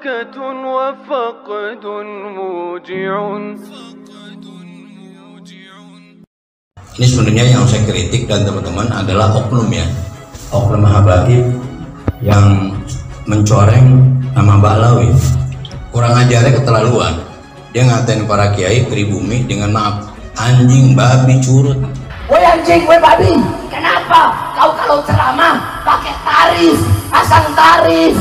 بركة وفقد موجع. Ini sebenarnya yang saya kritik dan teman-teman adalah oknum ya, oknum Habaib yang mencoreng nama Ba'lawi. Kurang ajarnya keterlaluan. Dia ngatain para kiai pribumi dengan maaf, anjing, babi, curut. Woi anjing, woi babi, kenapa kau kalau ceramah pakai tarif, pasang tarif?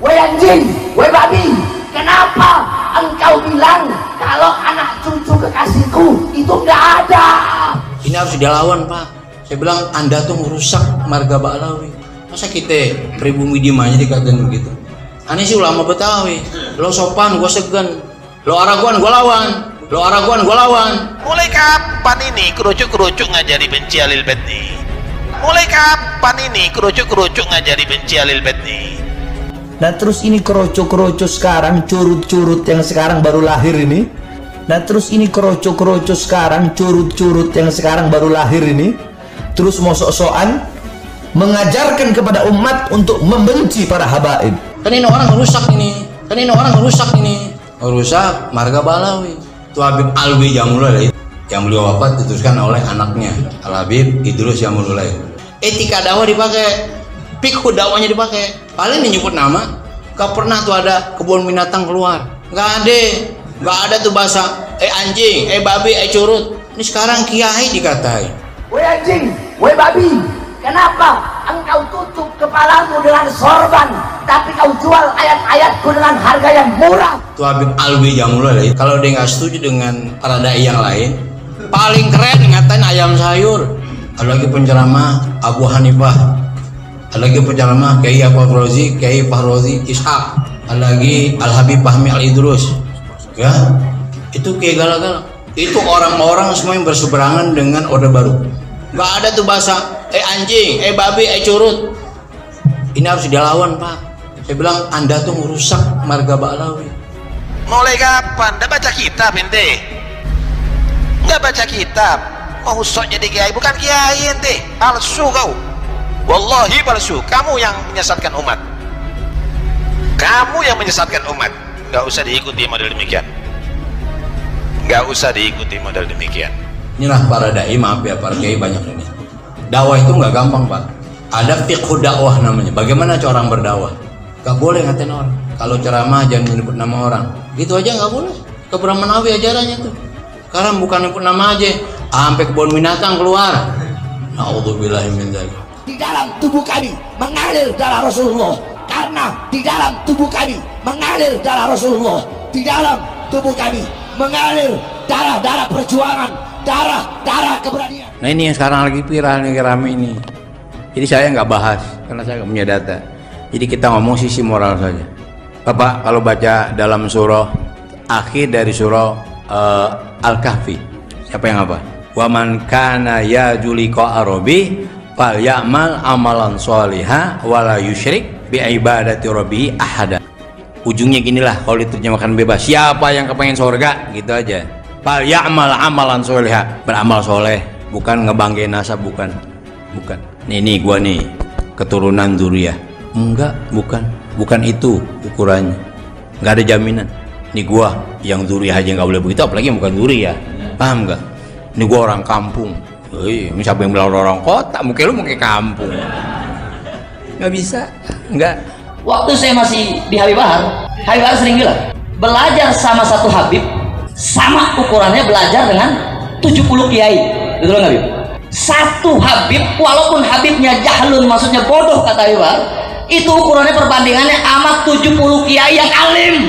Woi anjing, woi babi, kenapa engkau bilang kalau anak cucu kekasihku itu nggak ada? Ini harus dilawan Pak. Saya bilang Anda tuh merusak marga Ba'lawi. Masa kita pribumi diem aja dikatain begitu? Aneh sih ulama Betawi. Lo sopan, gua segan. Lo araguan, gua lawan. Lo araguan, gua lawan. Mulai kapan ini kerucuk-kerucuk ngajari benci Alil Bait nih? Mulai kapan ini kerucuk-kerucuk ngajari benci Alil Bait nih? Nah terus ini kerucuk-kerucuk sekarang, curut-curut yang sekarang baru lahir ini. Nah terus ini kerucuk-kerucuk sekarang, curut-curut yang sekarang baru lahir ini. Terus mau sok-sokan mengajarkan kepada umat untuk membenci para habaib. Kan ini orang rusak ini. Rusak marga Ba'lawi. Itu Habib Alwi Jamulullah yang beliau wafat diteruskan oleh anaknya Al Habib Idrus Jamulullah. Etika dakwah dipakai, fikih dakwahnya dipakai. Paling nyebut nama, gak pernah tuh ada kebun binatang keluar. Gak ada tuh bahasa anjing, babi, curut. Ini sekarang kiai dikatai. Woi anjing, woi babi, kenapa engkau tutup kepalamu dengan sorban, tapi kau jual ayat-ayatku dengan harga yang murah? Itu Habib Alwi Jamulullah. Kalau dia nggak setuju dengan para dai yang lain, paling keren ngatain ayam sayur. Ada lagi penceramah Abu Hanifah, ada lagi penceramah Kiai Fahrozi, Kiai Fahrozi Ishaq, ada lagi Al Habib Fahmi Al Idrus. Ya, itu kayak galak-galak. Itu orang-orang semua yang berseberangan dengan Orde Baru. Gak ada tuh bahasa anjing, babi, curut. Ini harus dilawan Pak. Saya bilang Anda tuh merusak marga Ba'lawi. Mulai kapan? Nggak baca kitab ente? Nggak baca kitab? Mau sok jadi kiai? Bukan kiai ente, palsu kau. Wallahi palsu. Kamu yang menyesatkan umat. Kamu yang menyesatkan umat. Nggak usah diikuti model demikian. Nggak usah diikuti model demikian. Inilah para dai, maaf ya para kiai banyak ini. Dakwah itu nggak gampang Pak. Ada fiqh dakwah namanya. Bagaimana cara orang berdakwah? Gak boleh ngatain orang. Kalau ceramah jangan menyebut nama orang. Gitu aja nggak boleh. Kebrahmanawi ajarannya tuh. Sekarang bukan menyebut nama aja, sampai kebun binatang keluar. Na'udzubillahi min dzalik. Di dalam tubuh kami mengalir darah Rasulullah. Karena di dalam tubuh kami mengalir darah Rasulullah. Di dalam tubuh kami mengalir darah-darah perjuangan, darah-darah keberanian. Nah ini yang sekarang lagi viral nih, rame ini. Jadi saya nggak bahas karena saya nggak punya data. Jadi kita ngomong sisi moral saja. Bapak kalau baca dalam surah akhir dari surah Al-Kahfi, siapa yang apa? Wa man kana yarju liqa'a rabbih falyamal amalan sholiha wala yusyrik bi ibadati rabbih ahada. Ujungnya ginilah kalau diterjemahkan bebas, siapa yang kepengen surga gitu aja. Falyamal amalan sholiha, beramal soleh, bukan ngebanggain nasab, bukan. Nih gua nih keturunan Dzuriyah. Enggak, bukan itu ukurannya. Nggak ada jaminan. Ini gua yang Dzuriyah aja nggak boleh begitu, apalagi yang bukan Dzuriyah. Paham nggak? Ini gua orang kampung. Siapa yang bilang orang kota? Mungkin lu mau ke kampung. Nggak bisa, nggak. Waktu saya masih di Habib Bahar sering bilang, belajar sama satu Habib sama ukurannya belajar dengan 70 kiai. Betul nggak Habib? Satu Habib, walaupun Habibnya jahlun, maksudnya bodoh kata Habib Bahar, itu ukurannya perbandingannya amat 70 kiai yang alim.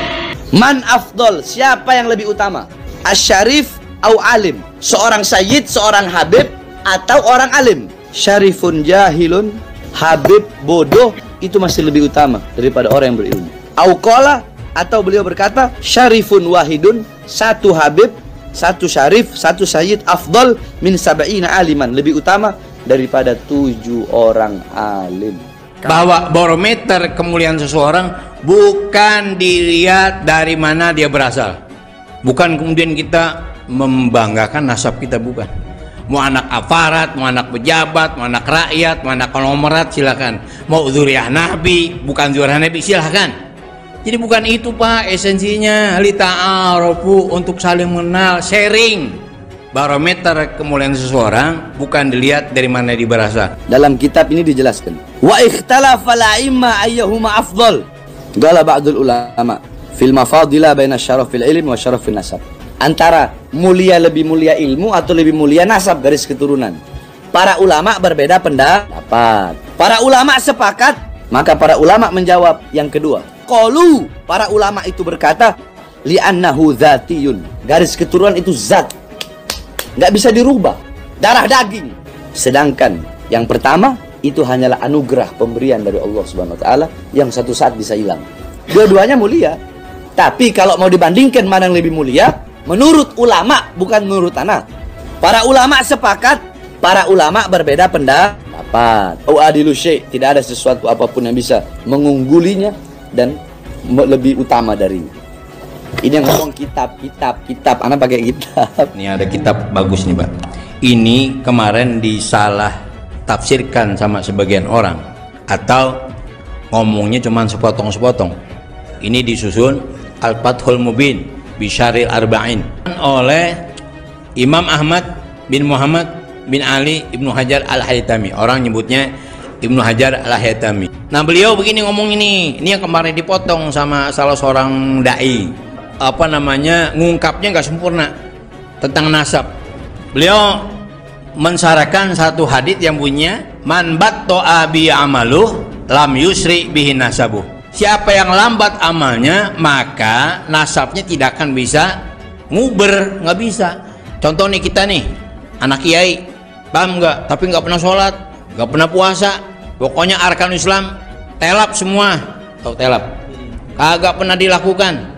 Man afdol, siapa yang lebih utama? Asyarif au alim? Seorang sayyid, seorang habib, atau orang alim? Syarifun jahilun, habib bodoh, itu masih lebih utama daripada orang yang berilmu. Auqala, atau beliau berkata syarifun wahidun, satu habib, satu syarif, satu sayyid afdol min sab'ina aliman, lebih utama daripada 7 orang alim. Bahwa barometer kemuliaan seseorang bukan dilihat dari mana dia berasal, bukan kemudian kita membanggakan nasab kita, bukan. Mau anak aparat, mau anak pejabat, mau anak rakyat, mau anak konglomerat, silakan. Mau dzuriyah Nabi, bukan dzuriyah Nabi, silakan. Jadi bukan itu Pak esensinya, li ta'arufu, untuk saling mengenal, sharing. Barometer kemuliaan seseorang bukan dilihat dari mana dia berasal. Dalam kitab ini dijelaskan, wa ikhtalafa al-a'imma ayyuhuma afdal. Qala ba'dul ulama fil mafadila baina syarafil ilmi wa syarafin nasab. Antara mulia lebih mulia ilmu atau lebih mulia nasab, garis keturunan. Para ulama berbeda pendapat. Para ulama sepakat, maka para ulama menjawab yang kedua. Qalu, para ulama itu berkata, li'annahu dzatiyun. Garis keturunan itu zat, nggak bisa dirubah, darah daging. Sedangkan yang pertama itu hanyalah anugerah pemberian dari Allah Subhanahu wa taala yang satu saat bisa hilang. Dua-duanya mulia. Tapi kalau mau dibandingkan mana yang lebih mulia, menurut ulama, bukan menurut anak. Para ulama sepakat, para ulama berbeda pendapat. Adilu syai', tidak ada sesuatu apapun yang bisa mengunggulinya dan lebih utama darinya. Ini yang ngomong kitab. Anak pakai kitab. Ini ada kitab bagus nih Pak. Ini kemarin disalah tafsirkan sama sebagian orang, atau ngomongnya cuma sepotong-sepotong. Ini disusun Al-Fathul Mubin Bisyaril Arba'in oleh Imam Ahmad bin Muhammad bin Ali Ibnu Hajar Al-Haytami. Orang nyebutnya Ibnu Hajar Al-Haytami. Nah beliau begini ngomong ini yang kemarin dipotong sama salah seorang dai. Apa namanya, ngungkapnya nggak sempurna tentang nasab. Beliau mensyaratkan satu hadits yang bunyinya, man batta'a bi amaluh lam yusri bihi nasabuh. Siapa yang lambat amalnya, maka nasabnya tidak akan bisa nguber, nggak bisa. Contoh nih, kita nih anak kiai, paham nggak? Tapi nggak pernah sholat, nggak pernah puasa, pokoknya arkan Islam telap semua. Tahu telap? Kagak pernah dilakukan.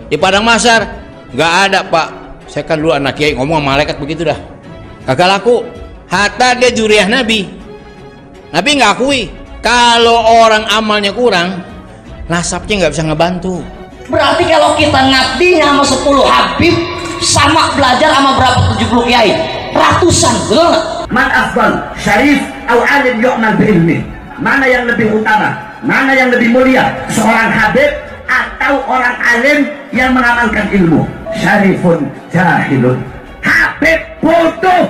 Di padang mahsyar nggak ada Pak. Saya kan dulu anak kiai ngomong sama malaikat begitu dah, kagak laku. Hatta dia juriah Nabi nggak akui. Kalau orang amalnya kurang, nasabnya nggak bisa ngebantu. Berarti kalau kita ngabdinya sama 10 habib, sama belajar sama berapa 70 kiai, ratusan, betul nggak? Man afdal, syarif atau alim yu'mal bi'ilmi? Mana yang lebih utama? Mana yang lebih mulia? Seorang habib atau orang alim yang mengamalkan ilmu? Syarifun jahilun. Habib bodoh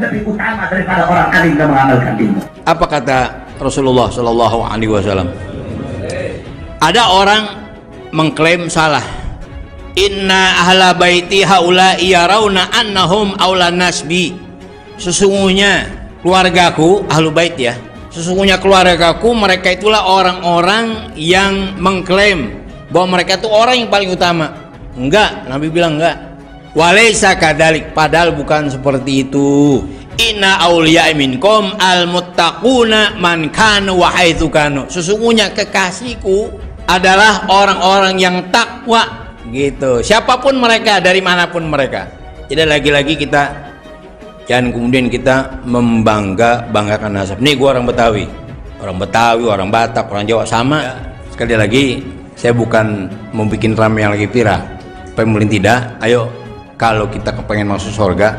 lebih utama daripada orang alim yang mengamalkan ilmu. Apa kata Rasulullah Shallallahu Alaihi Wasallam? Ada orang mengklaim salah. Inna ahla baiti haula yarawna annahum aulan nasbi. Sesungguhnya keluargaku, ahlu bait ya, sesungguhnya keluargaku, mereka itulah orang-orang yang mengklaim bahwa mereka itu orang yang paling utama. Enggak, Nabi bilang enggak. Walaysa kadalik, padahal bukan seperti itu. Inna awliya minkum al-muttaquna man kanu wa haitsu kanu. Sesungguhnya kekasihku adalah orang-orang yang takwa, gitu. Siapapun mereka, dari manapun mereka. Jadi lagi-lagi kita jangan kemudian kita membanggakan nasab. Nih gua orang Betawi, orang Batak, orang Jawa sama. Sekali lagi, saya bukan mau bikin rame yang lagi pirah. Paling tidak, ayo kalau kita kepengen masuk surga,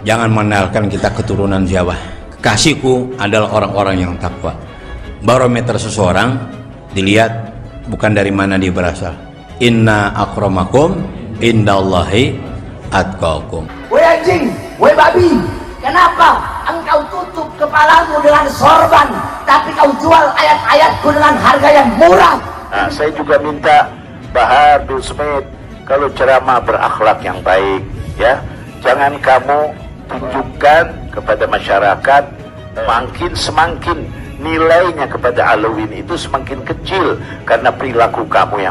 jangan mengenalkan kita keturunan siapa. Kekasihku adalah orang-orang yang takwa. Barometer seseorang dilihat bukan dari mana dia berasal. Inna akramakum indallahi atqakum. Woi anjing, woi babi, kenapa engkau tutup kepalamu dengan sorban, tapi kau jual ayat-ayatku dengan harga yang murah? Nah, saya juga minta Bahar bin Smith, kalau ceramah berakhlak yang baik, ya, jangan kamu tunjukkan kepada masyarakat makin semakin nilainya kepada Alawin itu semakin kecil karena perilaku kamu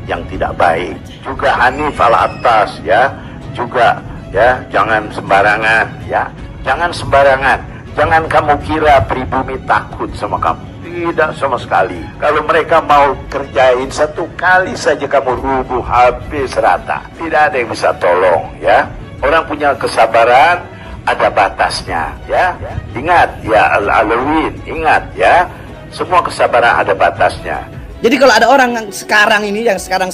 yang tidak baik. Juga Hanif Al-Attas, ya, juga ya, jangan sembarangan, ya, jangan sembarangan. Jangan kamu kira pribumi takut sama kamu. Tidak sama sekali. Kalau mereka mau kerjain satu kali saja kamu rubuh habis rata. Tidak ada yang bisa tolong, ya. Orang punya kesabaran ada batasnya, ya. Ingat ya Al-Alawin, ingat ya. Semua kesabaran ada batasnya. Jadi kalau ada orang yang sekarang ini, yang sekarang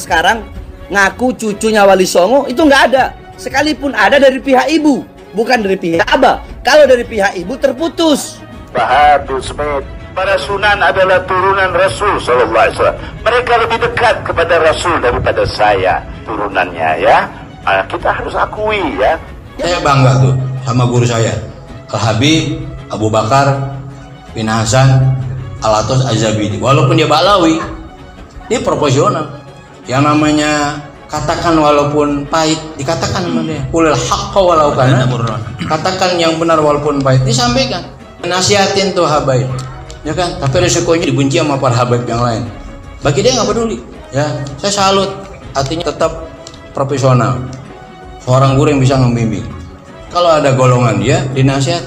ngaku cucunya Wali Songo, itu nggak ada. Sekalipun ada dari pihak ibu, bukan dari pihak abah. Kalau dari pihak ibu terputus. Bahar bin Smith, Para sunan adalah turunan Rasul Sallallahu Alaihi Wasallam. Mereka lebih dekat kepada Rasul daripada saya turunannya, ya. Kita harus akui, ya. Saya bangga tuh sama guru saya, Al-Habib Abu Bakar bin Hasan Al-Atos Az-Zabidi. Walaupun dia Balawi, dia proporsional. Yang namanya katakan walaupun pahit, dikatakan sama dia. Qulil haqqa walau kana. Katakan yang benar walaupun pahit, disampaikan. Nasihatin tuh habaib, ya kan? Tapi resikonya dibenci sama para habaib yang lain. Bagi dia nggak peduli. Ya, saya salut. Artinya tetap profesional. Seorang guru yang bisa membimbing. Kalau ada golongan dia dinasihat,